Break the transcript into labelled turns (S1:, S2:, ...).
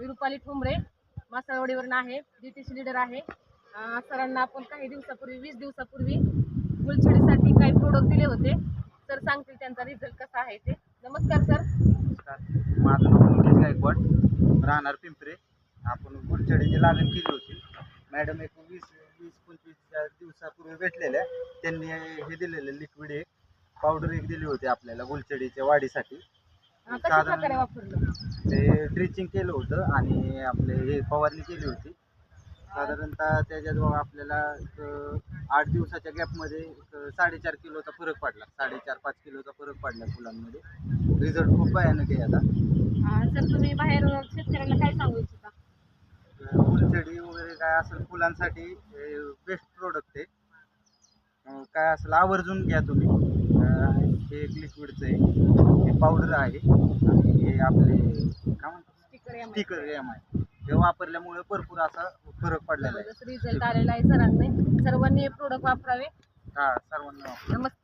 S1: मी रुपाली ठोंबरे मासळवाडीवरून आहे, DTC leader आहे. सरांना आपण काही दिवसापूर्वी 20 दिवसापूर्वी गुलछडीसाठी काही प्रोडक्ट दिले होते. सर सांगतील त्यांचा रिझल्ट कसा आहे ते. नमस्कार सर.
S2: नमस्कार, माझं नाव मुकेश गायकवाड, राहणार पिंपरे. आपण गुलछडीची लागण केली होती. मॅडम एक 20-25 दिवसापूर्वी भेटलेल्या, त्यांनी हे दिलेलं लिक्विड एक पावडर एक दिली होती आपल्याला गुलछडीच्या वाढीसाठी.
S1: कशा प्रकारे वापरलं?
S2: ते ड्रिचिंग केलं होतं आणि आपले हे फवारणी केली होती. साधारणतः त्याच्यात आपल्याला 8 दिवसाच्या गॅपमध्ये 4.5 किलोचा फरक पडला. 4.5-5 किलोचा फरक पडला फुलांमध्ये. रिझल्ट खूप भयानक आहे आता.
S1: सर तुम्ही बाहेर शेतकऱ्यांना काय सांगू इच्छिता?
S2: फुलछडी वगैरे काय असेल फुलांसाठी बेस्ट प्रोडक्ट आहे. काय असेल आवर्जून घ्या तुम्ही. हे एक लिक्विडचं आहे, हे पावडर आहे आणि हे आपले काय म्हणतात स्टिकर एम आहे. हे वापरल्यामुळे भरपूर असा फरक पडलेला आहे.
S1: रिझल्ट आलेला आहे सरांनी. सर्वांनी हे प्रोडक्ट वापरावे.
S2: हा, सर्वांना
S1: नमस्कार.